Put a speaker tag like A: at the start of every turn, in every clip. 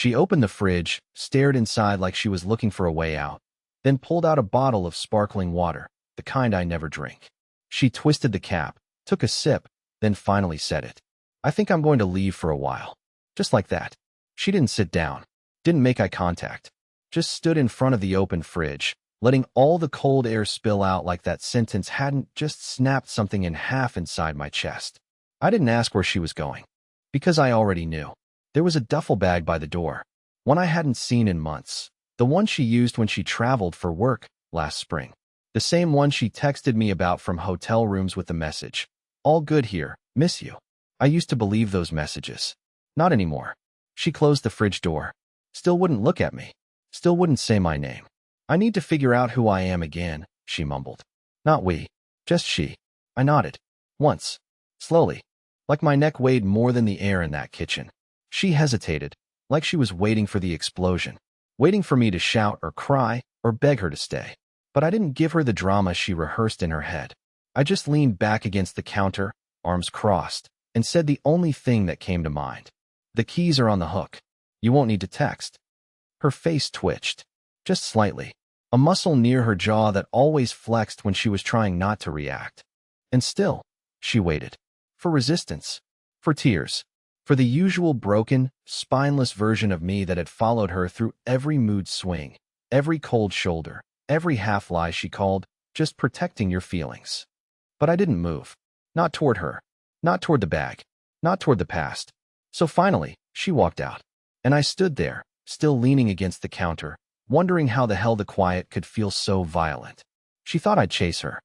A: She opened the fridge, stared inside like she was looking for a way out, then pulled out a bottle of sparkling water, the kind I never drink. She twisted the cap, took a sip, then finally said it. "I think I'm going to leave for a while." Just like that. She didn't sit down, didn't make eye contact, just stood in front of the open fridge, letting all the cold air spill out like that sentence hadn't just snapped something in half inside my chest. I didn't ask where she was going, because I already knew. There was a duffel bag by the door, one I hadn't seen in months, the one she used when she traveled for work last spring. The same one she texted me about from hotel rooms with the message, "All good here, miss you." I used to believe those messages. Not anymore. She closed the fridge door. Still wouldn't look at me. Still wouldn't say my name. "I need to figure out who I am again," she mumbled. "Not we. Just she." I nodded. Once. Slowly. Like my neck weighed more than the air in that kitchen. She hesitated, like she was waiting for the explosion. Waiting for me to shout or cry or beg her to stay. But I didn't give her the drama she rehearsed in her head. I just leaned back against the counter, arms crossed, and said the only thing that came to mind. "The keys are on the hook. You won't need to text." Her face twitched. Just slightly. A muscle near her jaw that always flexed when she was trying not to react. And still, she waited. For resistance. For tears. For the usual broken, spineless version of me that had followed her through every mood swing, every cold shoulder, every half-lie she called just protecting your feelings. But I didn't move. Not toward her. Not toward the bag. Not toward the past. So finally, she walked out. And I stood there, still leaning against the counter, wondering how the hell the quiet could feel so violent. She thought I'd chase her.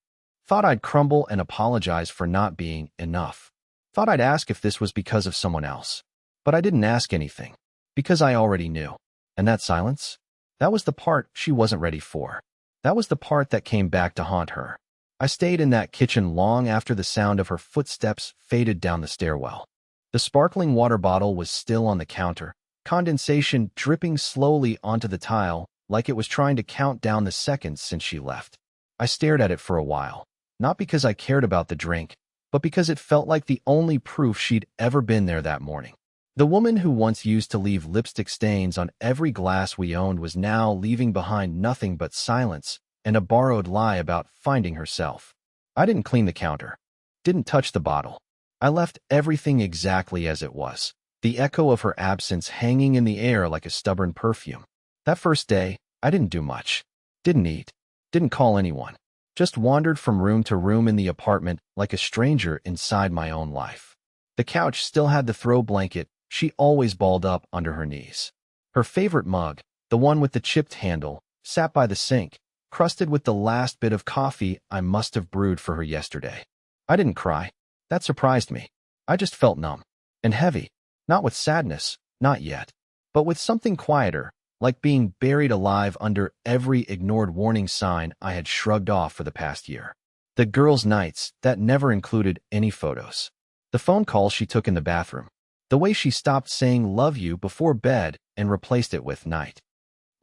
A: Thought I'd crumble and apologize for not being enough. Thought I'd ask if this was because of someone else. But I didn't ask anything. Because I already knew. And that silence? That was the part she wasn't ready for. That was the part that came back to haunt her. I stayed in that kitchen long after the sound of her footsteps faded down the stairwell. The sparkling water bottle was still on the counter, condensation dripping slowly onto the tile like it was trying to count down the seconds since she left. I stared at it for a while, not because I cared about the drink, but because it felt like the only proof she'd ever been there that morning. The woman who once used to leave lipstick stains on every glass we owned was now leaving behind nothing but silence and a borrowed lie about finding herself. I didn't clean the counter. Didn't touch the bottle. I left everything exactly as it was, the echo of her absence hanging in the air like a stubborn perfume. That first day, I didn't do much. Didn't eat. Didn't call anyone. Just wandered from room to room in the apartment like a stranger inside my own life. The couch still had the throw blanket she always balled up under her knees. Her favorite mug, the one with the chipped handle, sat by the sink, crusted with the last bit of coffee I must have brewed for her yesterday. I didn't cry. That surprised me. I just felt numb. And heavy. Not with sadness, not yet. But with something quieter, like being buried alive under every ignored warning sign I had shrugged off for the past year. The girls' nights that never included any photos. The phone call she took in the bathroom. The way she stopped saying "love you" before bed and replaced it with "night."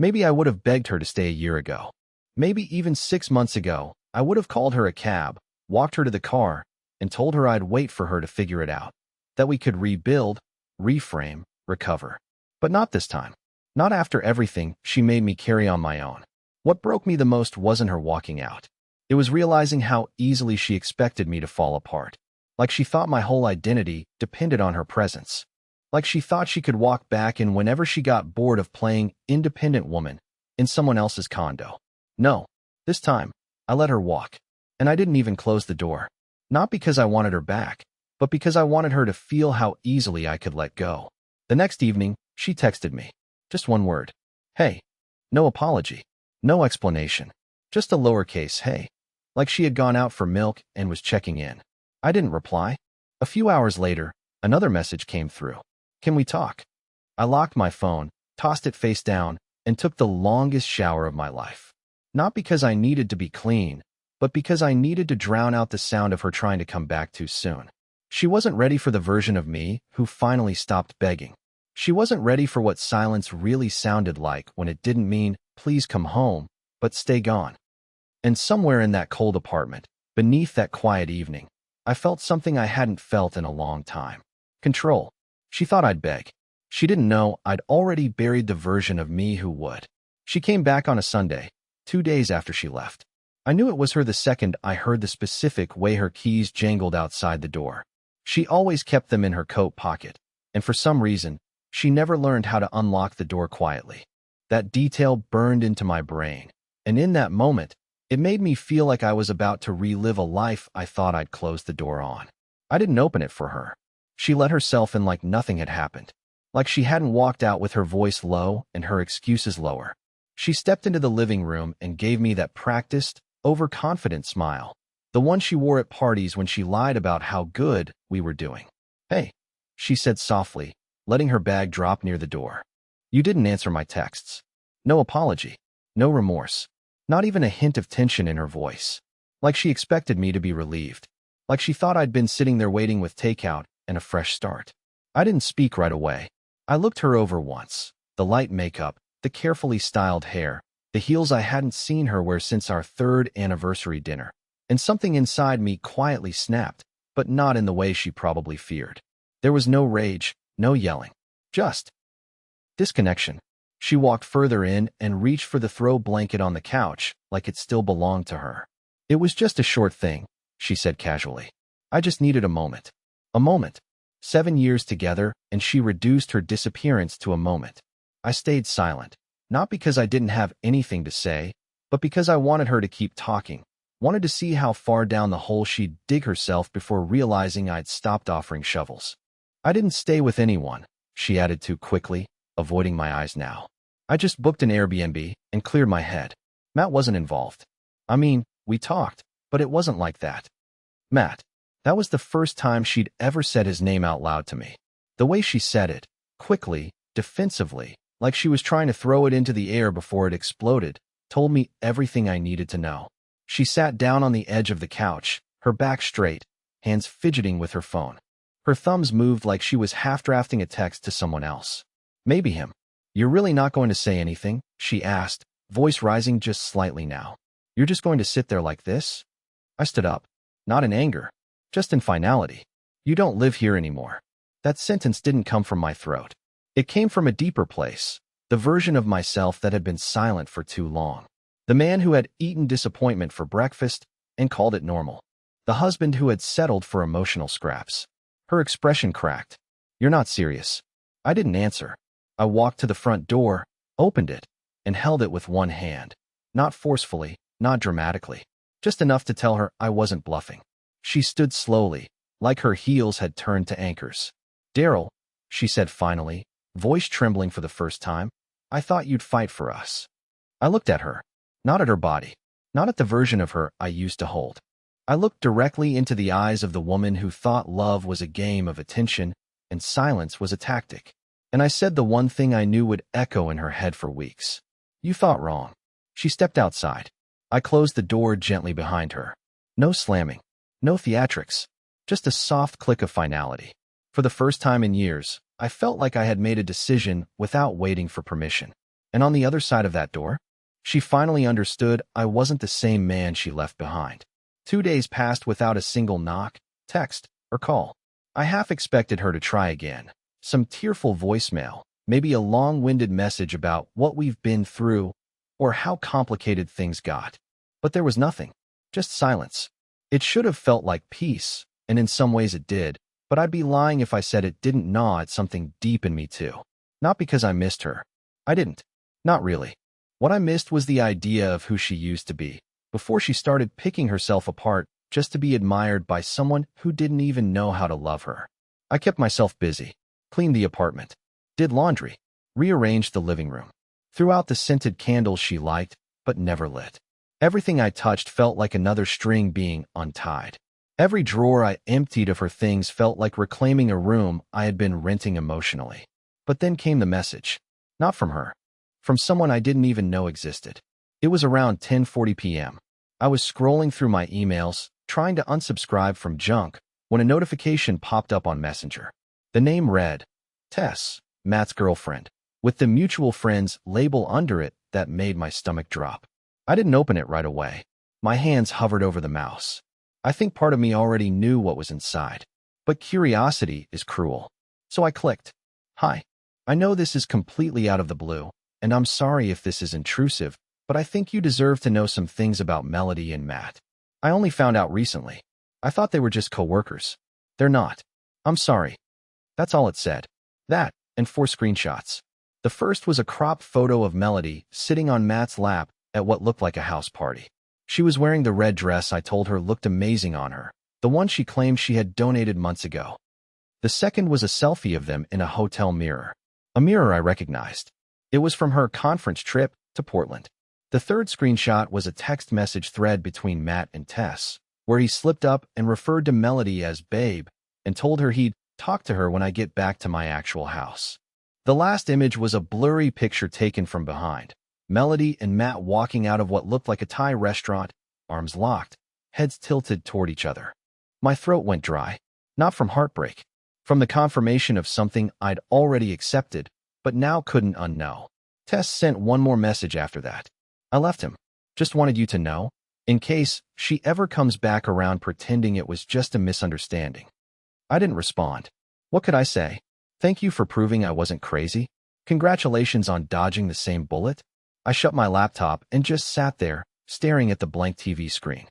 A: Maybe I would have begged her to stay a year ago. Maybe even 6 months ago, I would have called her a cab, walked her to the car, and told her I'd wait for her to figure it out. That we could rebuild, reframe, recover. But not this time. Not after everything she made me carry on my own. What broke me the most wasn't her walking out. It was realizing how easily she expected me to fall apart. Like she thought my whole identity depended on her presence. Like she thought she could walk back in whenever she got bored of playing independent woman in someone else's condo. No, this time, I let her walk. And I didn't even close the door. Not because I wanted her back, but because I wanted her to feel how easily I could let go. The next evening, she texted me. Just one word. Hey. No apology. No explanation. Just a lowercase hey. Like she had gone out for milk and was checking in. I didn't reply. A few hours later, another message came through. Can we talk? I locked my phone, tossed it face down, and took the longest shower of my life. Not because I needed to be clean, but because I needed to drown out the sound of her trying to come back too soon. She wasn't ready for the version of me who finally stopped begging. She wasn't ready for what silence really sounded like when it didn't mean, please come home, but stay gone. And somewhere in that cold apartment, beneath that quiet evening, I felt something I hadn't felt in a long time. Control. She thought I'd beg. She didn't know I'd already buried the version of me who would. She came back on a Sunday, 2 days after she left. I knew it was her the second I heard the specific way her keys jangled outside the door. She always kept them in her coat pocket, and for some reason, she never learned how to unlock the door quietly. That detail burned into my brain, and in that moment, it made me feel like I was about to relive a life I thought I'd closed the door on. I didn't open it for her. She let herself in like nothing had happened, like she hadn't walked out with her voice low and her excuses lower. She stepped into the living room and gave me that practiced, overconfident smile, the one she wore at parties when she lied about how good we were doing. "Hey," she said softly, letting her bag drop near the door. "You didn't answer my texts." No apology, no remorse, not even a hint of tension in her voice. Like she expected me to be relieved. Like she thought I'd been sitting there waiting with takeout and a fresh start. I didn't speak right away. I looked her over once. The light makeup, the carefully styled hair, the heels I hadn't seen her wear since our 3rd anniversary dinner. And something inside me quietly snapped, but not in the way she probably feared. There was no rage, no yelling. Just disconnection. She walked further in and reached for the throw blanket on the couch, like it still belonged to her. "It was just a short thing," she said casually. "I just needed a moment." A moment. 7 years together, and she reduced her disappearance to a moment. I stayed silent, not because I didn't have anything to say, but because I wanted her to keep talking, wanted to see how far down the hole she'd dig herself before realizing I'd stopped offering shovels. "I didn't stay with anyone," she added too quickly, avoiding my eyes now. "I just booked an Airbnb and cleared my head. Matt wasn't involved. I mean, we talked, but it wasn't like that." Matt. That was the first time she'd ever said his name out loud to me. The way she said it, quickly, defensively, like she was trying to throw it into the air before it exploded, told me everything I needed to know. She sat down on the edge of the couch, her back straight, hands fidgeting with her phone. Her thumbs moved like she was half-drafting a text to someone else. "Maybe him." "You're really not going to say anything?" she asked, voice rising just slightly now. "You're just going to sit there like this?" I stood up, not in anger, just in finality. "You don't live here anymore." That sentence didn't come from my throat. It came from a deeper place, the version of myself that had been silent for too long. The man who had eaten disappointment for breakfast and called it normal. The husband who had settled for emotional scraps. Her expression cracked. "You're not serious." I didn't answer. I walked to the front door, opened it, and held it with one hand. Not forcefully, not dramatically, just enough to tell her I wasn't bluffing. She stood slowly, like her heels had turned to anchors. "Daryl," she said finally, voice trembling for the first time, "I thought you'd fight for us." I looked at her, not at her body, not at the version of her I used to hold. I looked directly into the eyes of the woman who thought love was a game of attention and silence was a tactic. And I said the one thing I knew would echo in her head for weeks. "You thought wrong." She stepped outside. I closed the door gently behind her. No slamming. No theatrics, just a soft click of finality. For the first time in years, I felt like I had made a decision without waiting for permission. And on the other side of that door, she finally understood I wasn't the same man she left behind. 2 days passed without a single knock, text, or call. I half expected her to try again. Some tearful voicemail, maybe a long-winded message about what we've been through or how complicated things got. But there was nothing, just silence. It should have felt like peace, and in some ways it did, but I'd be lying if I said it didn't gnaw at something deep in me too. Not because I missed her. I didn't. Not really. What I missed was the idea of who she used to be, before she started picking herself apart just to be admired by someone who didn't even know how to love her. I kept myself busy, cleaned the apartment, did laundry, rearranged the living room, threw out the scented candles she liked but never lit. Everything I touched felt like another string being untied. Every drawer I emptied of her things felt like reclaiming a room I had been renting emotionally. But then came the message. Not from her. From someone I didn't even know existed. It was around 10:40 p.m. I was scrolling through my emails, trying to unsubscribe from junk, when a notification popped up on Messenger. The name read, Tess, Matt's girlfriend, with the mutual friends label under it that made my stomach drop. I didn't open it right away. My hands hovered over the mouse. I think part of me already knew what was inside. But curiosity is cruel. So I clicked. Hi. I know this is completely out of the blue, and I'm sorry if this is intrusive, but I think you deserve to know some things about Melody and Matt. I only found out recently. I thought they were just co-workers. They're not. I'm sorry. That's all it said. That, and 4 screenshots. The first was a cropped photo of Melody sitting on Matt's lap at what looked like a house party. She was wearing the red dress I told her looked amazing on her, the one she claimed she had donated months ago. The second was a selfie of them in a hotel mirror. A mirror I recognized. It was from her conference trip to Portland. The third screenshot was a text message thread between Matt and Tess, where he slipped up and referred to Melody as babe and told her he'd talk to her when I get back to my actual house. The last image was a blurry picture taken from behind. Melody and Matt walking out of what looked like a Thai restaurant, arms locked, heads tilted toward each other. My throat went dry, not from heartbreak, from the confirmation of something I'd already accepted, but now couldn't unknow. Tess sent one more message after that. I left him. Just wanted you to know, in case she ever comes back around pretending it was just a misunderstanding. I didn't respond. What could I say? Thank you for proving I wasn't crazy. Congratulations on dodging the same bullet. I shut my laptop and just sat there, staring at the blank TV screen.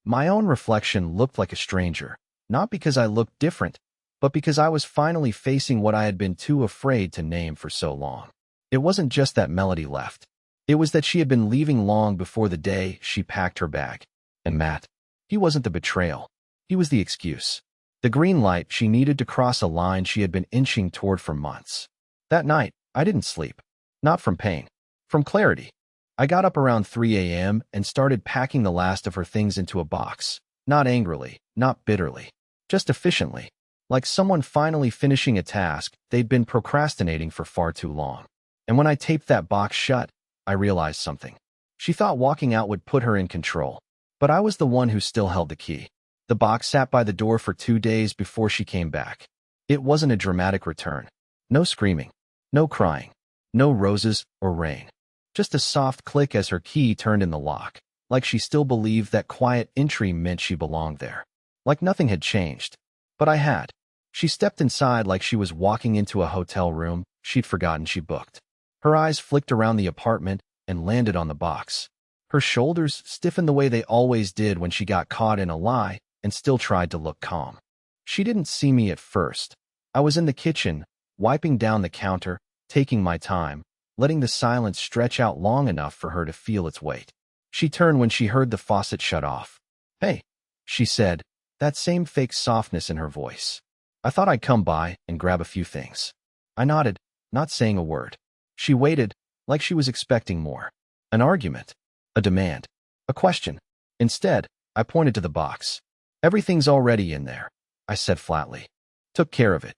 A: My own reflection looked like a stranger, not because I looked different, but because I was finally facing what I had been too afraid to name for so long. It wasn't just that Melody left. It was that she had been leaving long before the day she packed her bag. And Matt, he wasn't the betrayal. He was the excuse. The green light she needed to cross a line she had been inching toward for months. That night, I didn't sleep. Not from pain. From clarity. I got up around 3 a.m. and started packing the last of her things into a box. Not angrily, not bitterly. Just efficiently. Like someone finally finishing a task they'd been procrastinating for far too long. And when I taped that box shut, I realized something. She thought walking out would put her in control. But I was the one who still held the key. The box sat by the door for 2 days before she came back. It wasn't a dramatic return. No screaming. No crying. No roses or rain. Just a soft click as her key turned in the lock. Like she still believed that quiet entry meant she belonged there. Like nothing had changed. But I had. She stepped inside like she was walking into a hotel room she'd forgotten she booked. Her eyes flicked around the apartment and landed on the box. Her shoulders stiffened the way they always did when she got caught in a lie and still tried to look calm. She didn't see me at first. I was in the kitchen, wiping down the counter, taking my time, letting the silence stretch out long enough for her to feel its weight. She turned when she heard the faucet shut off. "Hey," she said, that same fake softness in her voice. "I thought I'd come by and grab a few things." I nodded, not saying a word. She waited, like she was expecting more. An argument. A demand. A question. Instead, I pointed to the box. "Everything's already in there," I said flatly. "Took care of it."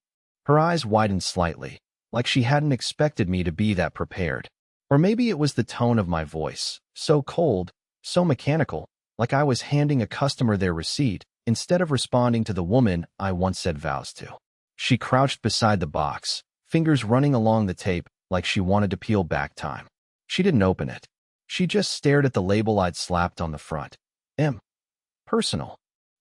A: Her eyes widened slightly, like she hadn't expected me to be that prepared. Or maybe it was the tone of my voice, so cold, so mechanical, like I was handing a customer their receipt instead of responding to the woman I once said vows to. She crouched beside the box, fingers running along the tape like she wanted to peel back time. She didn't open it. She just stared at the label I'd slapped on the front. M. Personal.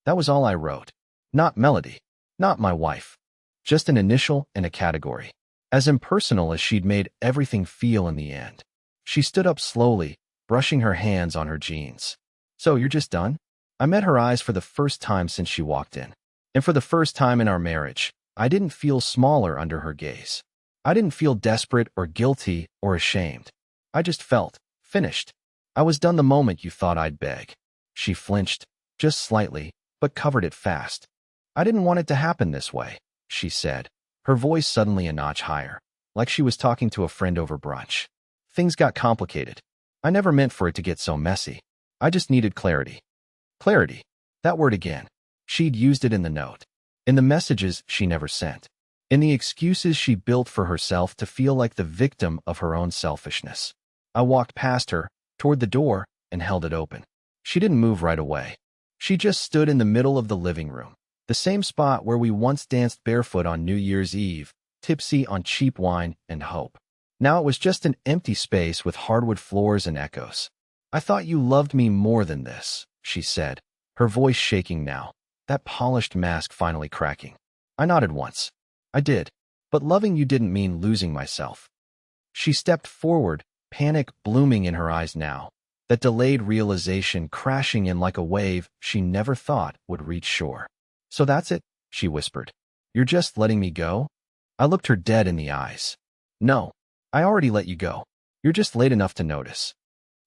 A: That was all I wrote. Not Melody. Not my wife. Just an initial and a category. As impersonal as she'd made everything feel in the end. She stood up slowly, brushing her hands on her jeans. "So you're just done?" I met her eyes for the first time since she walked in. And for the first time in our marriage, I didn't feel smaller under her gaze. I didn't feel desperate or guilty or ashamed. I just felt finished. I was done the moment you thought I'd beg. She flinched, just slightly, but covered it fast. "I didn't want it to happen this way," she said, her voice suddenly a notch higher, like she was talking to a friend over brunch. "Things got complicated. I never meant for it to get so messy. I just needed clarity." Clarity. That word again. She'd used it in the note. In the messages she never sent. In the excuses she built for herself to feel like the victim of her own selfishness. I walked past her, toward the door, and held it open. She didn't move right away. She just stood in the middle of the living room, the same spot where we once danced barefoot on New Year's Eve, tipsy on cheap wine and hope. Now it was just an empty space with hardwood floors and echoes. "I thought you loved me more than this," she said, her voice shaking now, that polished mask finally cracking. I nodded once. "I did. But loving you didn't mean losing myself. She stepped forward, panic blooming in her eyes now, that delayed realization crashing in like a wave she never thought would reach shore. So that's it, she whispered. You're just letting me go? I looked her dead in the eyes. No, I already let you go. You're just late enough to notice.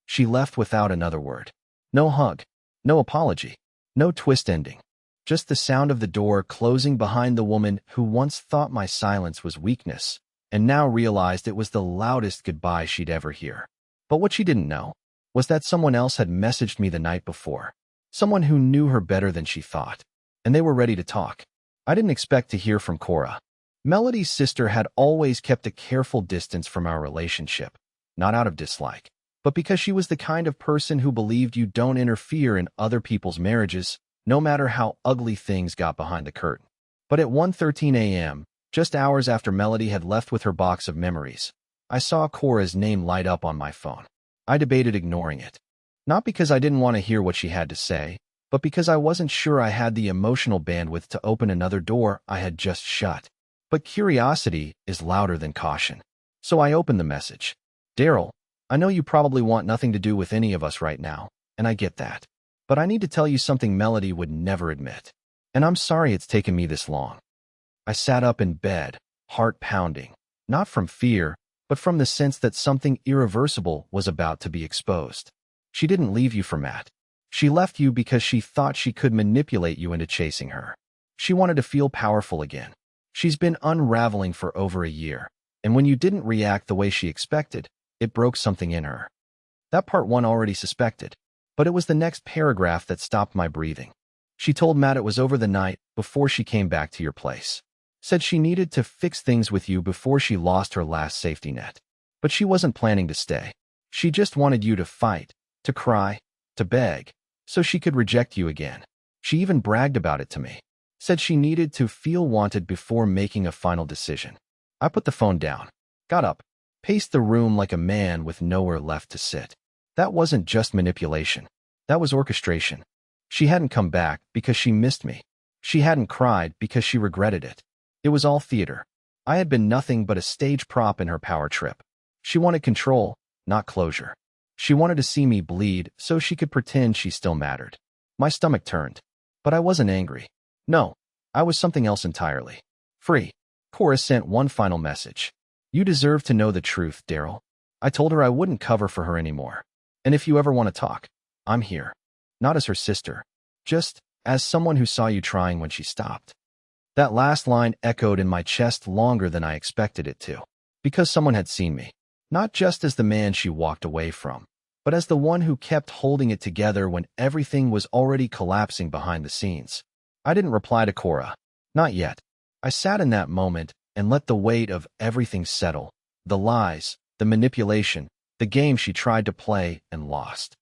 A: She left without another word. No hug, no apology, no twist ending. Just the sound of the door closing behind the woman who once thought my silence was weakness, and now realized it was the loudest goodbye she'd ever hear. But what she didn't know was that someone else had messaged me the night before, someone who knew her better than she thought, and they were ready to talk. I didn't expect to hear from Cora. Melody's sister had always kept a careful distance from our relationship, not out of dislike, but because she was the kind of person who believed you don't interfere in other people's marriages, no matter how ugly things got behind the curtain. But at 1:13 a.m., just hours after Melody had left with her box of memories, I saw Cora's name light up on my phone. I debated ignoring it. Not because I didn't want to hear what she had to say, but because I wasn't sure I had the emotional bandwidth to open another door I had just shut. But curiosity is louder than caution. So I opened the message. Daryl, I know you probably want nothing to do with any of us right now, and I get that. But I need to tell you something Melody would never admit. And I'm sorry it's taken me this long. I sat up in bed, heart pounding, not from fear, but from the sense that something irreversible was about to be exposed. She didn't leave you for Matt. She left you because she thought she could manipulate you into chasing her. She wanted to feel powerful again. She's been unraveling for over a year, and when you didn't react the way she expected, it broke something in her. That part one already suspected, but it was the next paragraph that stopped my breathing. She told Matt it was over the night before she came back to your place. Said she needed to fix things with you before she lost her last safety net. But she wasn't planning to stay. She just wanted you to fight, to cry, to beg, so she could reject you again. She even bragged about it to me. Said she needed to feel wanted before making a final decision. I put the phone down, got up, paced the room like a man with nowhere left to sit. That wasn't just manipulation. That was orchestration. She hadn't come back because she missed me. She hadn't cried because she regretted it. It was all theater. I had been nothing but a stage prop in her power trip. She wanted control, not closure. She wanted to see me bleed so she could pretend she still mattered. My stomach turned, but I wasn't angry. No, I was something else entirely. Free. Cora sent one final message. You deserve to know the truth, Daryl. I told her I wouldn't cover for her anymore. And if you ever want to talk, I'm here. Not as her sister, just as someone who saw you trying when she stopped. That last line echoed in my chest longer than I expected it to, because someone had seen me, not just as the man she walked away from, but as the one who kept holding it together when everything was already collapsing behind the scenes. I didn't reply to Cora. Not yet. I sat in that moment and let the weight of everything settle, the lies, the manipulation, the game she tried to play and lost.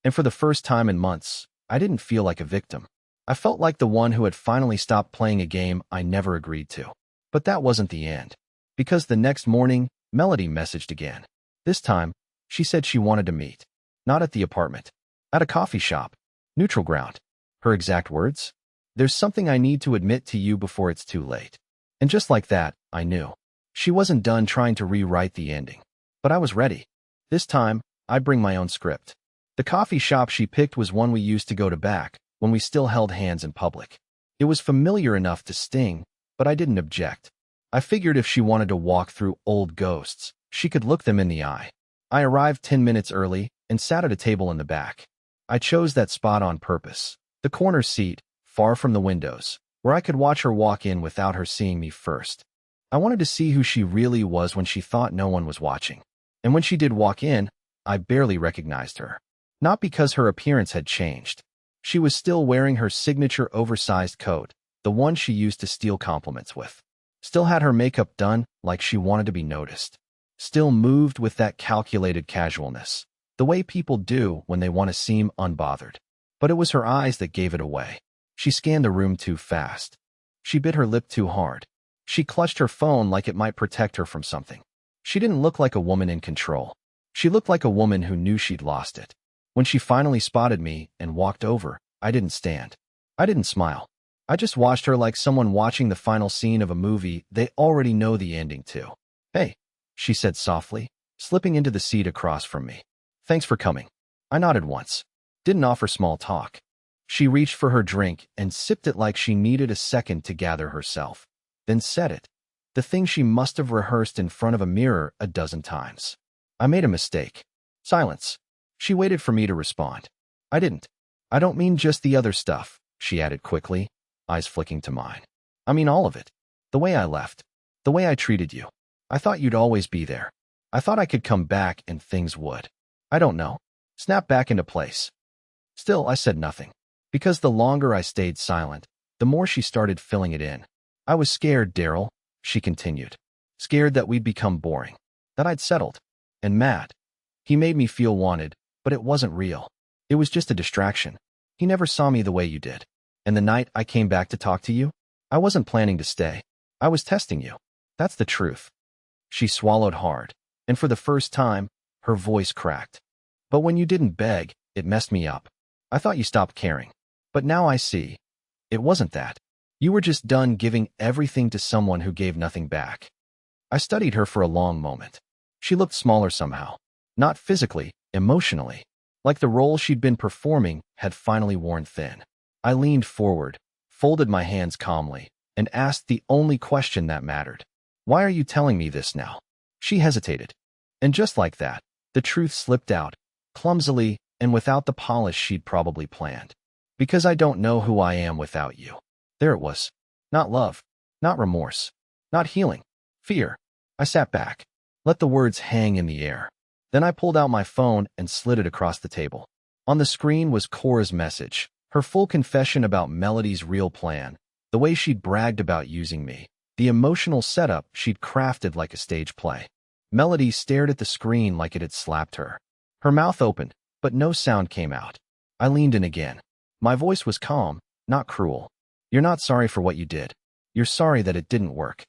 A: And for the first time in months, I didn't feel like a victim. I felt like the one who had finally stopped playing a game I never agreed to. But that wasn't the end. Because the next morning, Melody messaged again. This time, she said she wanted to meet. Not at the apartment. At a coffee shop. Neutral ground. Her exact words? There's something I need to admit to you before it's too late. And just like that, I knew. She wasn't done trying to rewrite the ending. But I was ready. This time, I'd bring my own script. The coffee shop she picked was one we used to go to back, when we still held hands in public. It was familiar enough to sting, but I didn't object. I figured if she wanted to walk through old ghosts, she could look them in the eye. I arrived 10 minutes early and sat at a table in the back. I chose that spot on purpose, the corner seat, far from the windows, where I could watch her walk in without her seeing me first. I wanted to see who she really was when she thought no one was watching. And when she did walk in, I barely recognized her. Not because her appearance had changed. She was still wearing her signature oversized coat, the one she used to steal compliments with. Still had her makeup done like she wanted to be noticed. Still moved with that calculated casualness, the way people do when they want to seem unbothered. But it was her eyes that gave it away. She scanned the room too fast. She bit her lip too hard. She clutched her phone like it might protect her from something. She didn't look like a woman in control. She looked like a woman who knew she'd lost it. When she finally spotted me and walked over, I didn't stand. I didn't smile. I just watched her like someone watching the final scene of a movie they already know the ending to. Hey, she said softly, slipping into the seat across from me. Thanks for coming. I nodded once. Didn't offer small talk. She reached for her drink and sipped it like she needed a second to gather herself. Then said it. The thing she must have rehearsed in front of a mirror a dozen times. I made a mistake. Silence. She waited for me to respond. I didn't. I don't mean just the other stuff, she added quickly, eyes flicking to mine. I mean all of it. The way I left. The way I treated you. I thought you'd always be there. I thought I could come back and things would. I don't know. Snap back into place. Still, I said nothing. Because the longer I stayed silent, the more she started filling it in. I was scared, Daryl, she continued. Scared that we'd become boring. That I'd settled. And mad. He made me feel wanted, but it wasn't real. It was just a distraction. He never saw me the way you did. And the night I came back to talk to you, I wasn't planning to stay. I was testing you. That's the truth. She swallowed hard, and for the first time, her voice cracked. But when you didn't beg, it messed me up. I thought you stopped caring. But now I see. It wasn't that. You were just done giving everything to someone who gave nothing back. I studied her for a long moment. She looked smaller somehow. Not physically, emotionally. Like the role she'd been performing had finally worn thin. I leaned forward, folded my hands calmly, and asked the only question that mattered. Why are you telling me this now? She hesitated. And just like that, the truth slipped out, clumsily and without the polish she'd probably planned. Because I don't know who I am without you. There it was. Not love. Not remorse. Not healing. Fear. I sat back. Let the words hang in the air. Then I pulled out my phone and slid it across the table. On the screen was Cora's message, her full confession about Melody's real plan, the way she'd bragged about using me, the emotional setup she'd crafted like a stage play. Melody stared at the screen like it had slapped her. Her mouth opened, but no sound came out. I leaned in again. My voice was calm, not cruel. You're not sorry for what you did. You're sorry that it didn't work.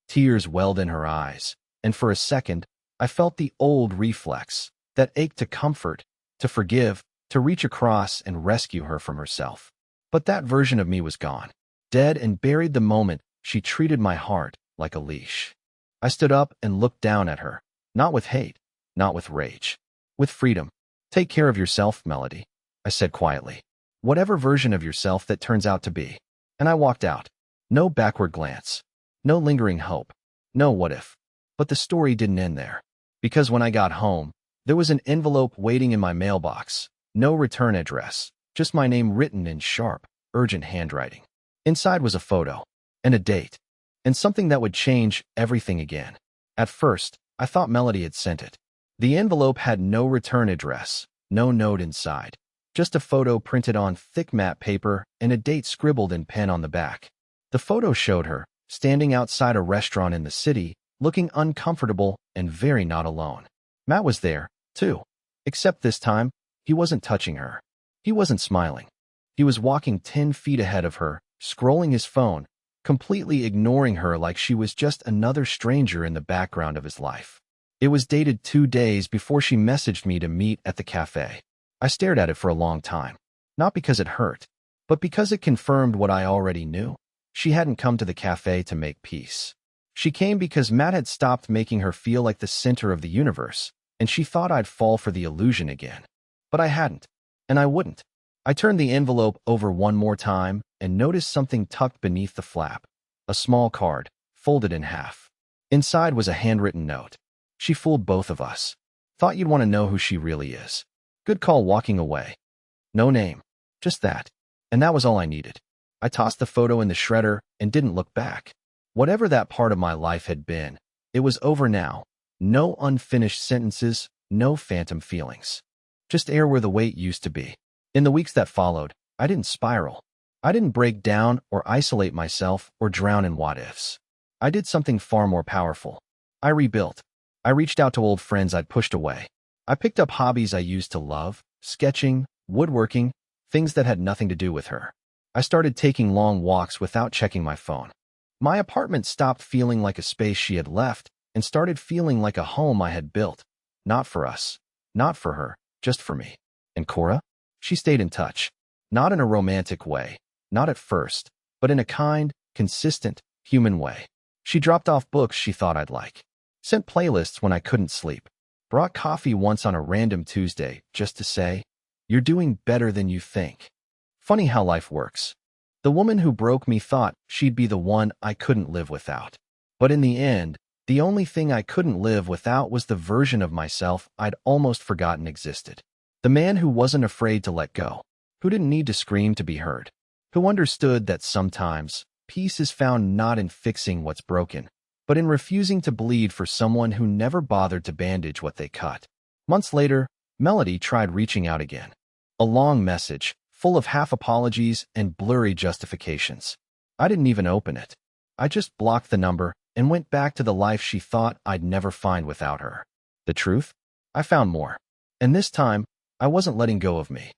A: Tears welled in her eyes, and for a second, I felt the old reflex, that ache to comfort, to forgive, to reach across and rescue her from herself. But that version of me was gone, dead and buried the moment she treated my heart like a leash. I stood up and looked down at her, not with hate, not with rage, with freedom. Take care of yourself, Melody, I said quietly. Whatever version of yourself that turns out to be. And I walked out. No backward glance. No lingering hope. No what if. But the story didn't end there. Because when I got home, there was an envelope waiting in my mailbox. No return address. Just my name written in sharp, urgent handwriting. Inside was a photo. And a date. And something that would change everything again. At first, I thought Melody had sent it. The envelope had no return address. No note inside. Just a photo printed on thick matte paper and a date scribbled in pen on the back. The photo showed her, standing outside a restaurant in the city, looking uncomfortable and very not alone. Matt was there, too. Except this time, he wasn't touching her. He wasn't smiling. He was walking 10 feet ahead of her, scrolling his phone, completely ignoring her like she was just another stranger in the background of his life. It was dated 2 days before she messaged me to meet at the cafe. I stared at it for a long time. Not because it hurt, but because it confirmed what I already knew. She hadn't come to the cafe to make peace. She came because Matt had stopped making her feel like the center of the universe, and she thought I'd fall for the illusion again. But I hadn't, and I wouldn't. I turned the envelope over one more time and noticed something tucked beneath the flap. A small card, folded in half. Inside was a handwritten note. She fooled both of us. Thought you'd want to know who she really is. Good call walking away. No name. Just that. And that was all I needed. I tossed the photo in the shredder and didn't look back. Whatever that part of my life had been, it was over now. No unfinished sentences, no phantom feelings. Just air where the weight used to be. In the weeks that followed, I didn't spiral. I didn't break down or isolate myself or drown in what-ifs. I did something far more powerful. I rebuilt. I reached out to old friends I'd pushed away. I picked up hobbies I used to love, sketching, woodworking, things that had nothing to do with her. I started taking long walks without checking my phone. My apartment stopped feeling like a space she had left and started feeling like a home I had built. Not for us. Not for her. Just for me. And Cora? She stayed in touch. Not in a romantic way. Not at first. but in a kind, consistent, human way. She dropped off books she thought I'd like, sent playlists when I couldn't sleep, brought coffee once on a random Tuesday just to say, "You're doing better than you think." Funny how life works. The woman who broke me thought she'd be the one I couldn't live without. But in the end, the only thing I couldn't live without was the version of myself I'd almost forgotten existed. The man who wasn't afraid to let go, who didn't need to scream to be heard, who understood that sometimes peace is found not in fixing what's broken, but in refusing to bleed for someone who never bothered to bandage what they cut. Months later, Melody tried reaching out again. A long message, full of half apologies and blurry justifications. I didn't even open it. I just blocked the number and went back to the life she thought I'd never find without her. The truth? I found more. And this time, I wasn't letting go of me.